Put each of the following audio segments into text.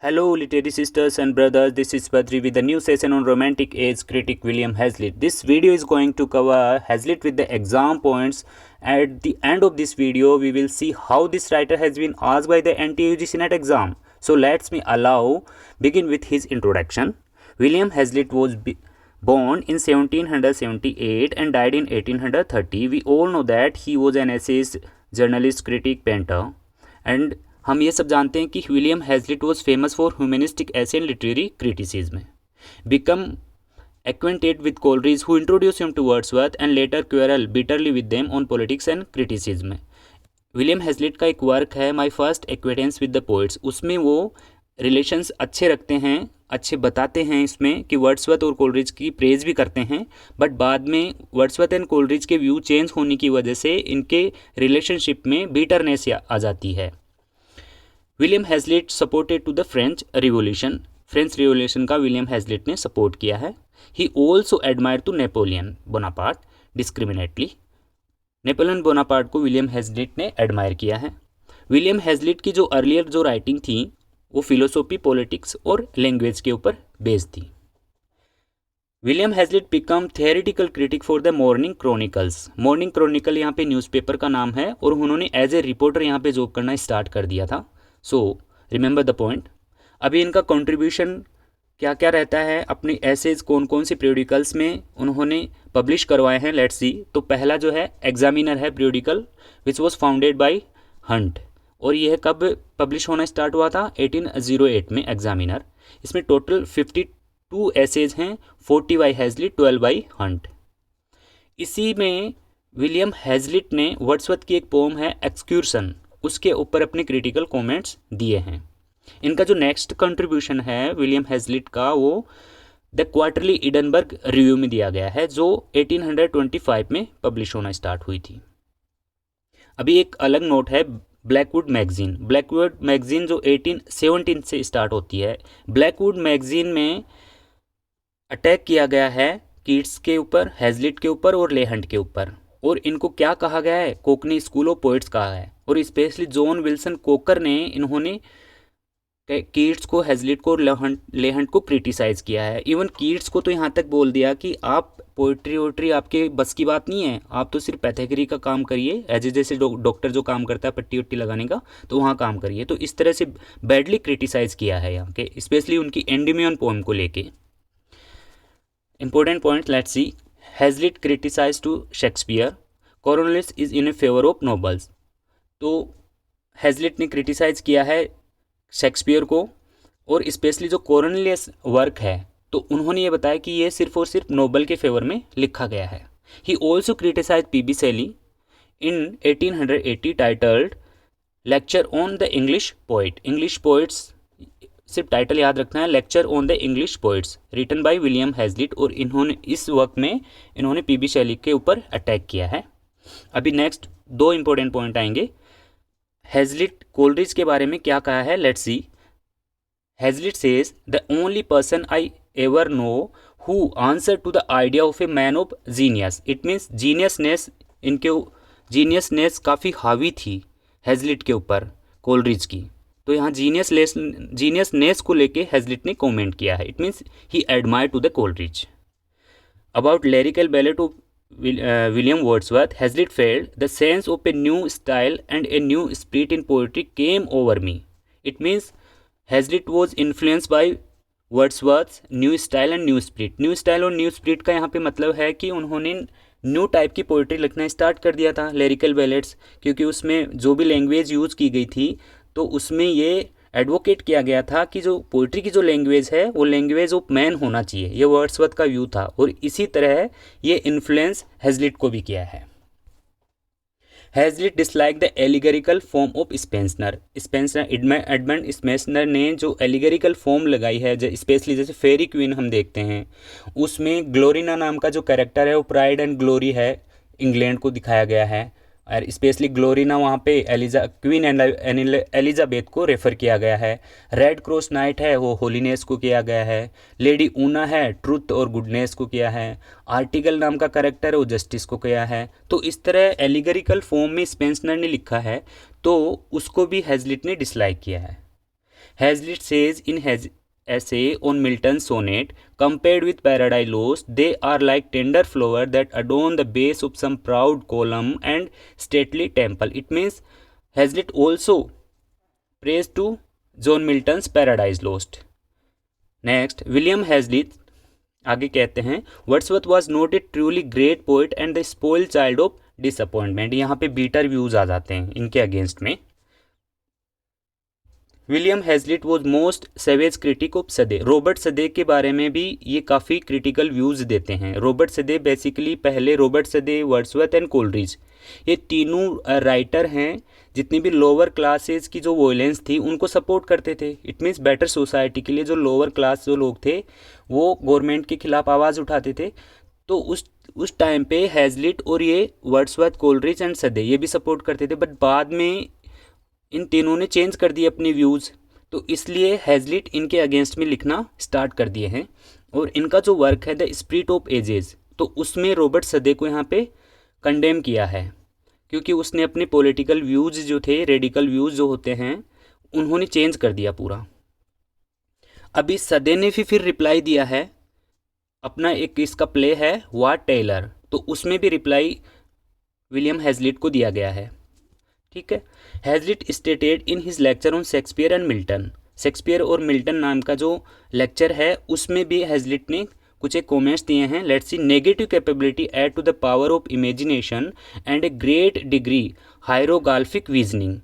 Hello, literary sisters and brothers. This is Badri with a new session on romantic age critic William Hazlitt. This video is going to cover Hazlitt with the exam points. At the end of this video, we will see how this writer has been asked by the NTUG Senate exam. So let's me begin with his introduction. William Hazlitt was born in 1778 and died in 1830. We all know that he was an essayist, journalist, critic, painter, and हम ये सब जानते हैं कि William Hazlitt was famous for humanistic essay and literary criticism. Become acquainted with Coleridge, who introduced him to Wordsworth and later quarreled bitterly with them on politics and criticism. William Hazlitt का एक work है my first acquaintance with the poets. उसमें वो relations अच्छे रखते हैं, अच्छे बताते हैं इसमें कि वर्ड्सवर्थ और कोलरिज की प्रेज भी करते हैं, बट बाद में वर्ड्सवर्थ एंड कोलरिज के व्यू चेंज होने की वजह से इनके रिलेशनशिप में बीटरनेस आ जाती है. William Hazlitt supported to the French revolution. French revolution का विलियम हैजलिट ने सपोर्ट किया है. He also admire to Napoleon Bonaparte discriminately. Napoleon Bonaparte को विलियम हैजलिट ने एडमायर किया है. विलियम हैजलिट की जो अर्लियर जो राइटिंग थी वो फिलोसॉफी, पॉलिटिक्स और लैंग्वेज के ऊपर बेस्ड थी. William Hazlitt become theoretical critic for the morning chronicles. Morning Chronicle यहाँ पे न्यूज़पेपर का नाम है और उन्होंने एज ए रिपोर्टर यहाँ पे जॉब करना स्टार्ट कर दिया था. So remember the point. अभी इनका कंट्रीब्यूशन क्या क्या रहता है, अपने एसेज कौन कौन से पीरियोडिकल्स में उन्होंने पब्लिश करवाए हैं, लेट्स सी. तो पहला जो है एग्जामिनर है periodical which was founded by Hunt, और यह कब पब्लिश होना स्टार्ट हुआ था, 1808 में एग्जामिनर. इसमें टोटल 52 एसेज हैं, 40 बाई हैजलिट, 12 बाई हंट. इसी में विलियम हैजलिट ने वर्ड्सवर्थ की एक पोम है एक्सक्यूर्सन, उसके ऊपर अपने क्रिटिकल कमेंट्स दिए हैं. इनका जो नेक्स्ट कंट्रीब्यूशन है विलियम हैजलिट का वो द क्वार्टरली एडिनबर्ग रिव्यू में दिया गया है, जो 1825 में पब्लिश होना स्टार्ट हुई थी. अभी एक अलग नोट है ब्लैकवुड मैगजीन. ब्लैकवुड मैगजीन जो 1817 से स्टार्ट होती है. ब्लैकवुड मैगजीन में अटैक किया गया है कीट्स के ऊपर, हैजलिट के ऊपर और लेहंट के ऊपर, और इनको क्या कहा गया है, कोकनी स्कूल ऑफ पोइट्स कहा है. और स्पेशली जॉन विल्सन कोकर ने इन्होंने कीट्स को, हैजलिट को, लेहंट को क्रिटिसाइज़ किया है. इवन कीट्स को तो यहाँ तक बोल दिया कि आप पोइट्री वोट्री आपके बस की बात नहीं है, आप तो सिर्फ पैथेगरी का काम करिए, एज जैसे डॉक्टर जो काम करता है पट्टी वट्टी लगाने का, तो वहाँ काम करिए. तो इस तरह से बैडली क्रिटिसाइज़ किया है यहाँ के, स्पेशली उनकी एंडीमियन पोएम को लेके. Important point let's see. Hazlitt criticise to Shakespeare. Coriolanus is in a favour of nobles. तो हैजलिट ने क्रिटिसाइज़ किया है शेक्सपियर को, और स्पेशली जो कॉर्नलियस वर्क है तो उन्होंने ये बताया कि ये सिर्फ और सिर्फ नोबल के फेवर में लिखा गया है. He also criticise P B. Shelley in 1880 titled lecture on the English poet. English poets, सिर्फ टाइटल याद रखना है, lecture on the English poets, written by William Hazlitt. और इन्होंने इस वर्क में इन्होंने पी.बी. शेली के ऊपर अटैक किया है. अभी नेक्स्ट 2 इंपॉर्टेंट पॉइंट आएंगे. हैजलिट कोलरिज के बारे में क्या कहा है, let's see. Hazlitt says the only person I ever know who answer to the idea of a man of genius. It means geniusness, इनके जीनियसनेस काफ़ी हावी थी हैजलिट के ऊपर कोलरिज की. तो यहाँ जीनियसनेस को लेके हैजलिट ने कमेंट किया है. It means he admire to the Coleridge. About lyrical ballad of William Wordsworth, Hazlitt felt the sense of a new style and a new spirit in poetry came over me. It means Hazlitt was influenced by Wordsworth's new style and new spirit. New style और new spirit का यहाँ पे मतलब है कि उन्होंने new type की poetry लिखना स्टार्ट कर दिया था, लिरिकल बैलेट्स, क्योंकि उसमें जो भी लैंग्वेज यूज़ की गई थी तो उसमें ये एडवोकेट किया गया था कि जो पोइट्री की जो लैंग्वेज है वो लैंग्वेज ऑफ मैन होना चाहिए. ये वर्ड्सवर्थ का व्यू था, और इसी तरह ये इन्फ्लुएंस हैजलिट को भी किया है. Hazlitt dislike the allegorical form of Spenser. Edmund Spenser ने जो एलिगरिकल फॉर्म लगाई है, स्पेशली जैसे फेरी क्वीन हम देखते हैं, उसमें ग्लोरिना नाम का जो कैरेक्टर है वो प्राइड एंड ग्लोरी है, इंग्लैंड को दिखाया गया है. और स्पेशली ग्लोरिना वहाँ पे क्वीन एलिजाबेथ को रेफ़र किया गया है. रेड क्रॉस नाइट है वो होलीनेस को किया गया है. लेडी ऊना है ट्रुथ और गुडनेस को किया है. आर्टिकल नाम का कैरेक्टर है वो जस्टिस को किया है. तो इस तरह एलिगरिकल फॉर्म में स्पेंसर ने लिखा है, तो उसको भी हैजलिट ने डिसलाइक किया है. Hazlitt says in his essay on Milton's sonnet, compared with Paradise Lost, they are like tender flower that adorn the base of some proud column and stately temple. It means Hazlitt also praised to John Milton's Paradise Lost. Next, William Hazlitt आगे कहते हैं, Wordsworth was not a truly great poet and the spoil child of disappointment. यहाँ पे beater views आ जाते हैं इनके against में. William Hazlitt was most savage critic of Southey. Robert Southey के बारे में भी ये काफ़ी क्रिटिकल व्यूज़ देते हैं. रॉबर्ट सदे बेसिकली पहले Robert Sade, Wordsworth and Coleridge, ये तीनों राइटर हैं जितनी भी लोअर क्लासेस की जो वॉयलेंस थी उनको सपोर्ट करते थे. इट मीन्स बेटर सोसाइटी के लिए जो लोअर क्लास जो लोग थे वो गवर्नमेंट के खिलाफ आवाज़ उठाते थे. तो उस टाइम पे हैजलिट और ये वर्ड्सवर्थ, कोलरिज एंड सदे ये भी सपोर्ट करते थे. बट बाद में इन तीनों ने चेंज कर दिए अपने व्यूज़, तो इसलिए हैजलिट इनके अगेंस्ट में लिखना स्टार्ट कर दिए हैं. और इनका जो वर्क है द स्पिरिट ऑफ एजेस, तो उसमें रॉबर्ट सदे को यहाँ पे कंडेम किया है क्योंकि उसने अपने पॉलिटिकल व्यूज़ जो थे, रेडिकल व्यूज़ जो होते हैं, उन्होंने चेंज कर दिया पूरा. अभी सदे ने भी फिर रिप्लाई दिया है अपना, एक इसका प्ले है वाट टेलर, तो उसमें भी रिप्लाई विलियम हैजलिट को दिया गया है. ठीक है. Hazlitt stated in his lecture on Shakespeare and Milton, Shakespeare और मिल्टन नाम का जो लेक्चर है उसमें भी हैजलिट ने कुछ एक कॉमेंट्स दिए हैं. Let's see. Negative capability add to the power of imagination and a great degree hieroglyphic reasoning.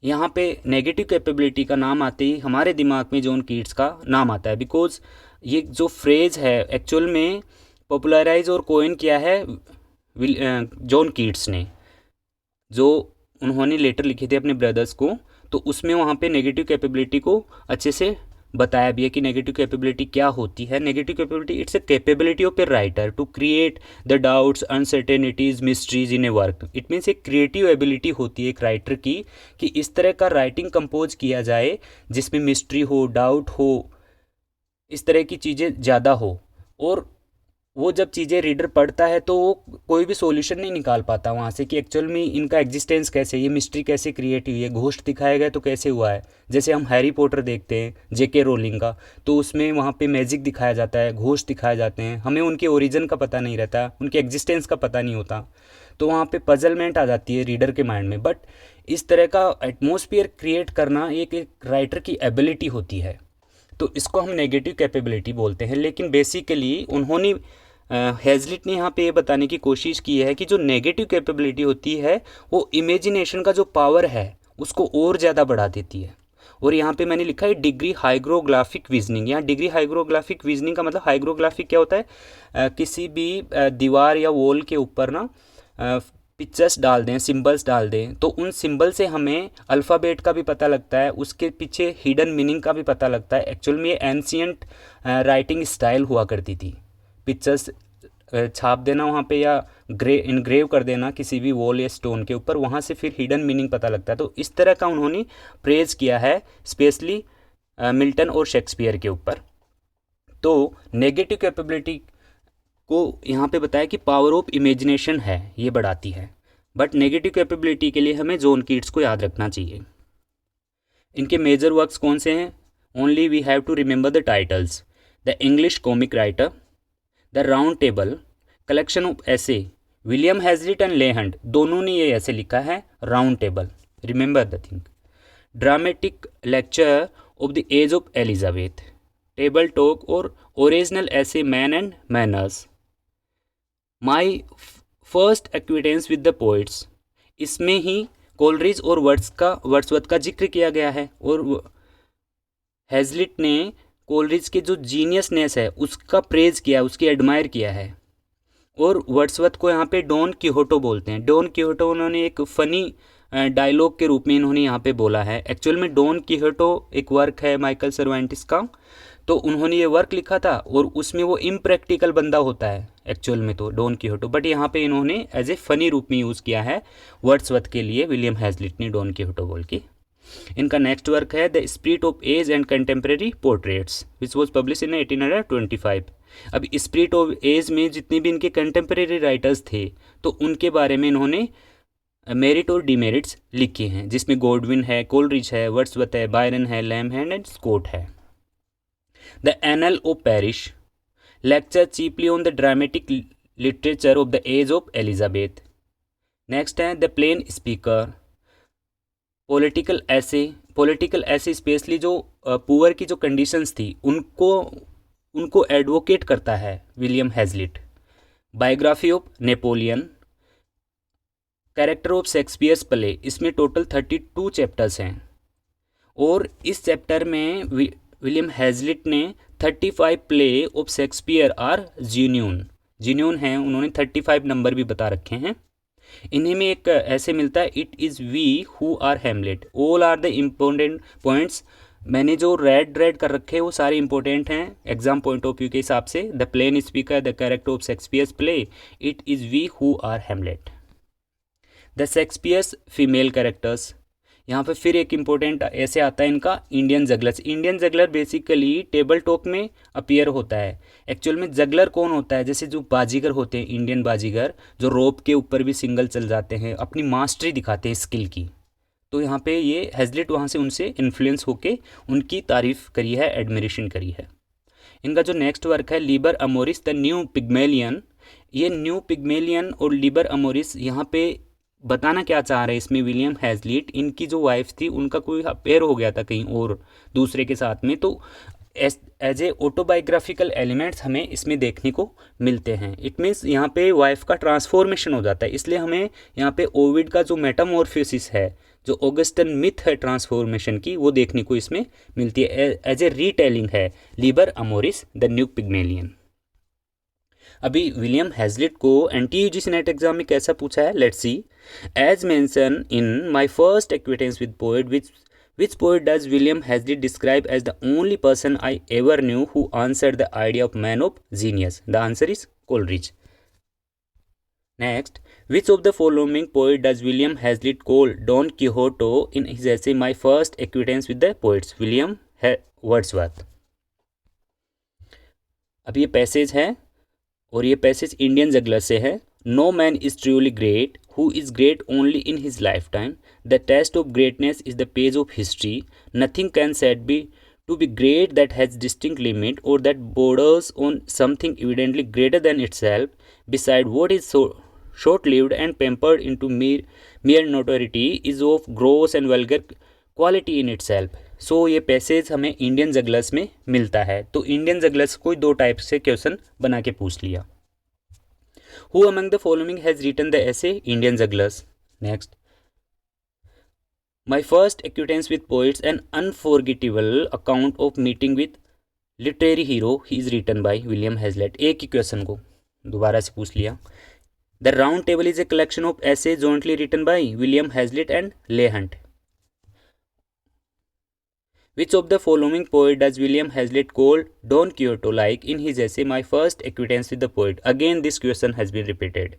यहाँ पे नेगेटिव कैपेबिलिटी का नाम आते ही हमारे दिमाग में जॉन कीट्स का नाम आता है, बिकॉज ये जो फ्रेज है एक्चुअल में पॉपुलराइज और कोइन किया है जॉन कीट्स ने, जो उन्होंने लेटर लिखे थे अपने ब्रदर्स को. तो उसमें वहाँ पे नेगेटिव कैपेबिलिटी को अच्छे से बताया भी है कि नेगेटिव कैपेबिलिटी क्या होती है. Negative capability it's a capability of a writer to create the doubts, uncertainties, mysteries in a work. It means एक क्रिएटिव एबिलिटी होती है एक राइटर की कि इस तरह का राइटिंग कंपोज किया जाए जिसमें मिस्ट्री हो, डाउट हो, इस तरह की चीज़ें ज़्यादा हो. और वो जब चीज़ें रीडर पढ़ता है तो वो कोई भी सॉल्यूशन नहीं निकाल पाता वहाँ से कि एक्चुअल में इनका एग्जिस्टेंस कैसे, ये मिस्ट्री कैसे क्रिएट हुई है, घोस्ट दिखाया गया तो कैसे हुआ है. जैसे हम हैरी पॉटर देखते हैं जेके रोलिंग का, तो उसमें वहाँ पे मैजिक दिखाया जाता है, घोस्ट दिखाए जाते हैं, हमें उनके ओरिजिन का पता नहीं रहता, उनके एग्जिस्टेंस का पता नहीं होता. तो वहाँ पे पजलमेंट आ जाती है रीडर के माइंड में. बट इस तरह का एटमोसफियर क्रिएट करना एक राइटर की एबिलिटी होती है, तो इसको हम नेगेटिव कैपेबिलिटी बोलते हैं. लेकिन बेसिकली उन्होंने हैजलिट ने यहाँ पे ये बताने की कोशिश की है कि जो नेगेटिव कैपेबिलिटी होती है वो इमेजिनेशन का जो पावर है उसको और ज़्यादा बढ़ा देती है. और यहाँ पे मैंने लिखा है डिग्री हाइग्रोग्राफिक विजनिंग. यहाँ डिग्री हाइग्रोग्राफिक विजनिंग का मतलब, हाइग्रोग्राफिक क्या होता है, किसी भी दीवार या वॉल के ऊपर ना पिक्चर्स डाल दें, सिंबल्स डाल दें, तो उन सिंबल से हमें अल्फ़ाबेट का भी पता लगता है, उसके पीछे हिडन मीनिंग का भी पता लगता है. एक्चुअल में ये एंशियंट राइटिंग स्टाइल हुआ करती थी. पिक्चर्स छाप देना वहाँ पे या इनग्रेव कर देना किसी भी वॉल या स्टोन के ऊपर, वहाँ से फिर हिडन मीनिंग पता लगता है. तो इस तरह का उन्होंने प्रेज किया है स्पेशली मिल्टन और शेक्सपियर के ऊपर. तो नेगेटिव कैपेबिलिटी को यहाँ पे बताया कि पावर ऑफ इमेजिनेशन है, ये बढ़ाती है. बट नेगेटिव कैपेबिलिटी के लिए हमें जॉन कीट्स को याद रखना चाहिए. इनके मेजर वर्क्स कौन से हैं? Only we have to remember the titles. The English comic writer, the round table, collection of essays. William Hazlitt and Leigh Hunt दोनों ने ये ऐसे लिखा है round table, remember the thing. Dramatic lecture of the age of Elizabeth, table talk और original essays man and manners. My first acquaintance with the poets, इसमें ही Coleridge और Wordsworth का जिक्र किया गया है. और हैजलिट ने कोलरिज के जो जीनियसनेस है उसका प्रेज किया है, उसकी एडमायर किया है. और वर्ड्सवर्थ को यहाँ पे डॉन किहोटो बोलते हैं. डॉन किहोटो उन्होंने एक फ़नी डायलॉग के रूप में इन्होंने यहाँ पे बोला है. एक्चुअल में डॉन किहोटो एक वर्क है माइकल सर्वेंटिस का, तो उन्होंने ये वर्क लिखा था और उसमें वो इम्प्रैक्टिकल बंदा होता है एक्चुअल में तो डॉन किहोटो, बट यहाँ पे इन्होंने एज ए फ़नी रूप में यूज़ किया है वर्ड्सवर्थ के लिए विलियम हैजलिट ने डॉन किहोटो बोल के. इनका नेक्स्ट वर्क है the spirit of age and contemporary portraits which was publish in 1825. अब स्पिरिट ऑफ एज में जितने भी इनके कंटेम्प्रेरी राइटर्स थे तो उनके बारे में इन्होंने मेरिट और डिमेरिट्स लिखे हैं, जिसमें गॉडविन है, कोलरिज है, वर्ड्सवर्थ है, बायरन है, लैम्बहैंड एंड स्कॉट है। The annal of parish lecture chiefly on the dramatic literature of the age of Elizabeth. Next है the plain speaker political essay specially जो पुअर की जो कंडीशंस थी उनको एडवोकेट करता है William Hazlitt. Biography of Napoleon, character of Shakespeare's play, इसमें total 32 chapters हैं और इस चैप्टर में विलियम हैजलिट ने 35 play of Shakespeare are genuine हैं, उन्होंने 35 नंबर भी बता रखे हैं। इन्हीं में एक ऐसे मिलता है it is we who are Hamlet, all are the important points. मैंने जो रेड कर रखे हैं वो सारे इंपॉर्टेंट हैं एग्जाम पॉइंट ऑफ व्यू के हिसाब से। The plain speaker, the character of Shakespeare's play, it is we who are Hamlet. The Shakespeare's female characters, यहाँ पे फिर एक इम्पोर्टेंट ऐसे आता है इनका Indian jugglers. Indian juggler basically table talk में अपीयर होता है। एक्चुअल में जगलर कौन होता है, जैसे जो बाजीगर होते हैं इंडियन बाजीगर, जो रोप के ऊपर भी सिंगल चल जाते हैं, अपनी मास्टरी दिखाते हैं स्किल की। तो यहाँ पे ये हैजलिट वहाँ से उनसे इन्फ्लुएंस होके उनकी तारीफ करी है, एडमिरेशन करी है। इनका जो नेक्स्ट वर्क है Liber Amoris the new Pygmalion, ये न्यू पिग्मेलियन और लिबर अमोरिस यहाँ पे बताना क्या चाह रहे हैं इसमें विलियम हैजलिट, इनकी जो वाइफ थी उनका कोई अफेयर हो गया था कहीं और दूसरे के साथ में, तो एज ए ऑटोबायोग्राफिकल एलिमेंट्स हमें इसमें देखने को मिलते हैं। इट मीन्स यहाँ पे वाइफ का ट्रांसफॉर्मेशन हो जाता है, इसलिए हमें यहाँ पे ओविड का जो मेटामॉर्फोसिस है, जो ऑगस्टन मिथ है ट्रांसफॉर्मेशन की, वो देखने को इसमें मिलती है। एज ए रीटेलिंग है Liber Amoris the new Pygmalion. अभी विलियम हैजलिट को एनटीयूजी नेट एग्जाम में कैसा पूछा है, let's see. As mention in my first acquaintance with poet, which poet does William Hazlitt describe as the only person I ever knew who answered the idea of man of genius? The answer is Coleridge. Next, which of the following poet does William Hazlitt call Don Quixote in his essay My First Acquaintance with the Poets? William Wordsworth. अब ये passage है और ये passage Indian juggler से है। No man is truly great who is great only in his lifetime. The test of greatness is the page of history. Nothing can said be to be great that has distinct limit or that borders on something evidently greater than itself. Beside, what is so short-lived and pampered into mere notoriety is of gross and vulgar quality in itself. So ये passage हमें Indian jugglers में मिलता है। तो Indian jugglers को दो type से question बना के पूछ लिया। Who among the following has written the essay Indian Jugglers? Next. My first acquaintance with poets, an unforgettable account of meeting with literary hero, he is written by William Hazlitt. एक ही question को दोबारा से पूछ लिया। The Round Table is a collection of essays jointly written by William Hazlitt and Leigh Hunt. Which of the following poet does William Hazlitt call Don Quixote-like in his essay My First Acquaintance with the Poet? Again, this question has been repeated.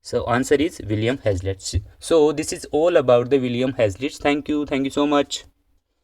So, answer is William Hazlitt. So, this is all about the William Hazlitt. Thank you so much.